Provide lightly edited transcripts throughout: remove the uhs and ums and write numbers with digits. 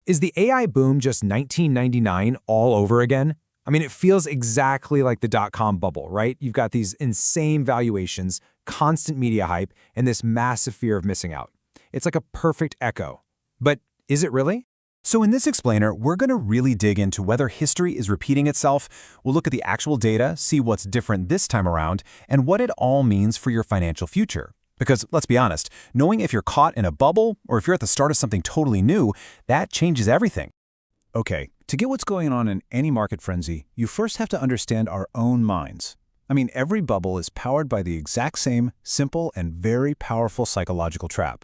Is the AI boom just 1999 all over again? I mean, it feels exactly like the dot-com bubble, right? You've got these insane valuations, constant media hype, and this massive fear of missing out. It's like a perfect echo. But is it really? So in this explainer, we're going to really dig into whether history is repeating itself. We'll look at the actual data, see what's different this time around, and what it all means for your financial future. Because let's be honest, knowing if you're caught in a bubble or if you're at the start of something totally new, that changes everything. Okay, to get what's going on in any market frenzy, you first have to understand our own minds. I mean, every bubble is powered by the exact same, simple, and very powerful psychological trap.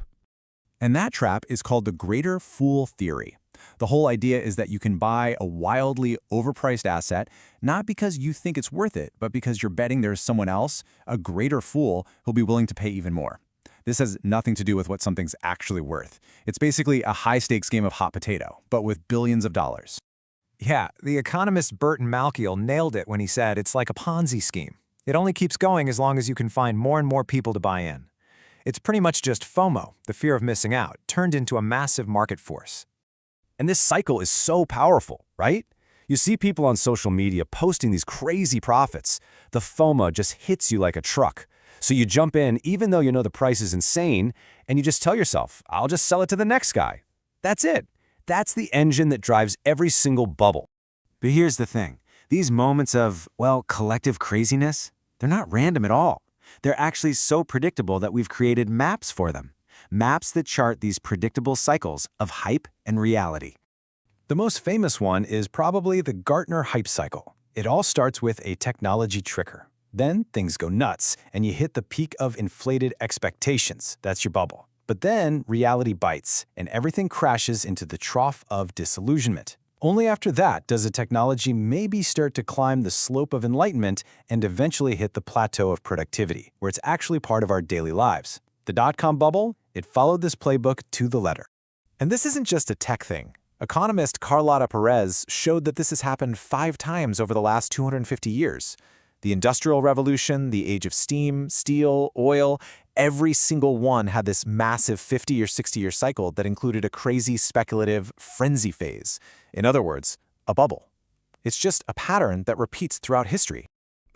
And that trap is called the greater fool theory. The whole idea is that you can buy a wildly overpriced asset, not because you think it's worth it, but because you're betting there's someone else, a greater fool, who'll be willing to pay even more. This has nothing to do with what something's actually worth. It's basically a high-stakes game of hot potato, but with billions of dollars. Yeah, the economist Burton Malkiel nailed it when he said it's like a Ponzi scheme. It only keeps going as long as you can find more and more people to buy in. It's pretty much just FOMO, the fear of missing out, turned into a massive market force. And this cycle is so powerful, right? You see people on social media posting these crazy profits. The FOMO just hits you like a truck. So you jump in even though you know the price is insane, and you just tell yourself, I'll just sell it to the next guy. That's it. That's the engine that drives every single bubble. But here's the thing. These moments of, well, collective craziness, they're not random at all. They're actually so predictable that we've created maps for them. Maps that chart these predictable cycles of hype and reality. The most famous one is probably the Gartner Hype Cycle. It all starts with a technology trigger. Then things go nuts, and you hit the peak of inflated expectations. That's your bubble. But then reality bites, and everything crashes into the trough of disillusionment. Only after that does the technology maybe start to climb the slope of enlightenment and eventually hit the plateau of productivity, where it's actually part of our daily lives. The dot-com bubble, it followed this playbook to the letter. And this isn't just a tech thing. Economist Carlota Perez showed that this has happened 5 times over the last 250 years. The Industrial Revolution, the Age of Steam, steel, oil, every single one had this massive 50 or 60-year cycle that included a crazy speculative frenzy phase. In other words, a bubble. It's just a pattern that repeats throughout history.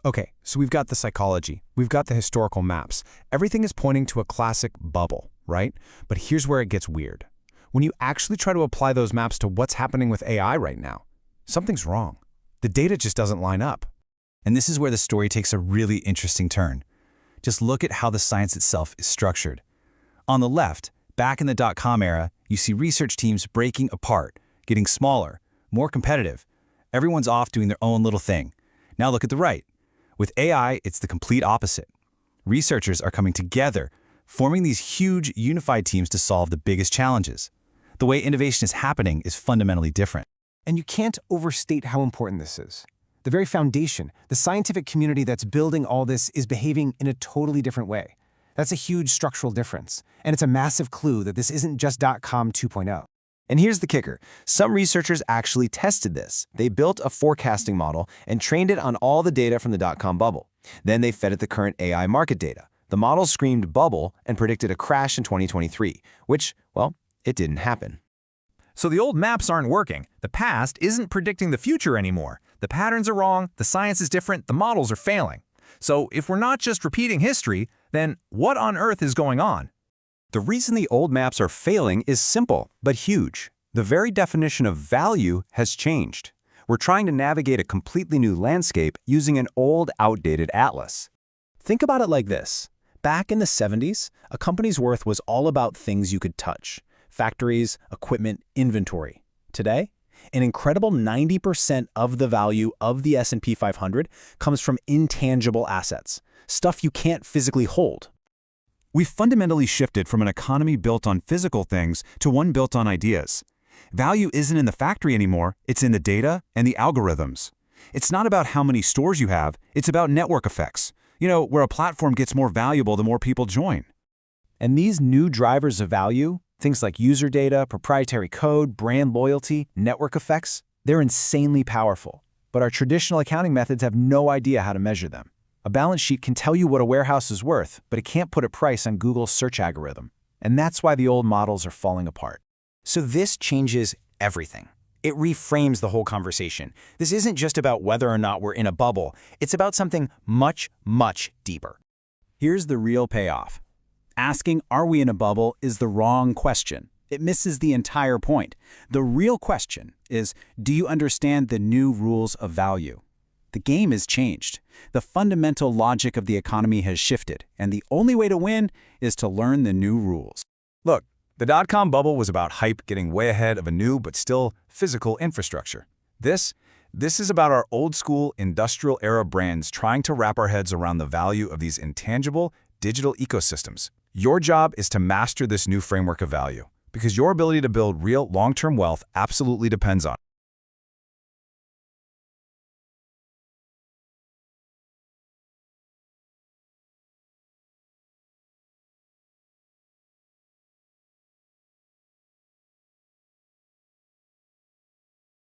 Okay, so we've got the psychology, we've got the historical maps. Everything is pointing to a classic bubble, right? But here's where it gets weird. When you actually try to apply those maps to what's happening with AI right now, something's wrong. The data just doesn't line up. And this is where the story takes a really interesting turn. Just look at how the science itself is structured. On the left, back in the dot-com era, you see research teams breaking apart, getting smaller, more competitive. Everyone's off doing their own little thing. Now look at the right. With AI, it's the complete opposite. Researchers are coming together, forming these huge, unified teams to solve the biggest challenges. The way innovation is happening is fundamentally different. And you can't overstate how important this is. The very foundation, the scientific community that's building all this is behaving in a totally different way. That's a huge structural difference, and it's a massive clue that this isn't just .com 2.0. And here's the kicker. Some researchers actually tested this. They built a forecasting model and trained it on all the data from the dot-com bubble. Then they fed it the current AI market data. The model screamed bubble and predicted a crash in 2023, which, well, it didn't happen. So the old maps aren't working. The past isn't predicting the future anymore. The patterns are wrong, the science is different, the models are failing. So if we're not just repeating history, then what on earth is going on? The reason the old maps are failing is simple, but huge. The very definition of value has changed. We're trying to navigate a completely new landscape using an old, outdated atlas. Think about it like this. Back in the 70s, a company's worth was all about things you could touch. Factories, equipment, inventory. Today, an incredible 90% of the value of the S&P 500 comes from intangible assets, stuff you can't physically hold. We've fundamentally shifted from an economy built on physical things to one built on ideas. Value isn't in the factory anymore, it's in the data and the algorithms. It's not about how many stores you have, it's about network effects. Where a platform gets more valuable the more people join. And these new drivers of value, things like user data, proprietary code, brand loyalty, network effects, they're insanely powerful. But our traditional accounting methods have no idea how to measure them. A balance sheet can tell you what a warehouse is worth, but it can't put a price on Google's search algorithm. And that's why the old models are falling apart. So this changes everything. It reframes the whole conversation. This isn't just about whether or not we're in a bubble. It's about something much, much deeper. Here's the real payoff. Asking, are we in a bubble, is the wrong question. It misses the entire point. The real question is, do you understand the new rules of value? The game has changed. The fundamental logic of the economy has shifted, and the only way to win is to learn the new rules. Look, the dot-com bubble was about hype getting way ahead of a new but still physical infrastructure. This is about our old-school industrial-era brands trying to wrap our heads around the value of these intangible digital ecosystems. Your job is to master this new framework of value, because your ability to build real long-term wealth absolutely depends on it.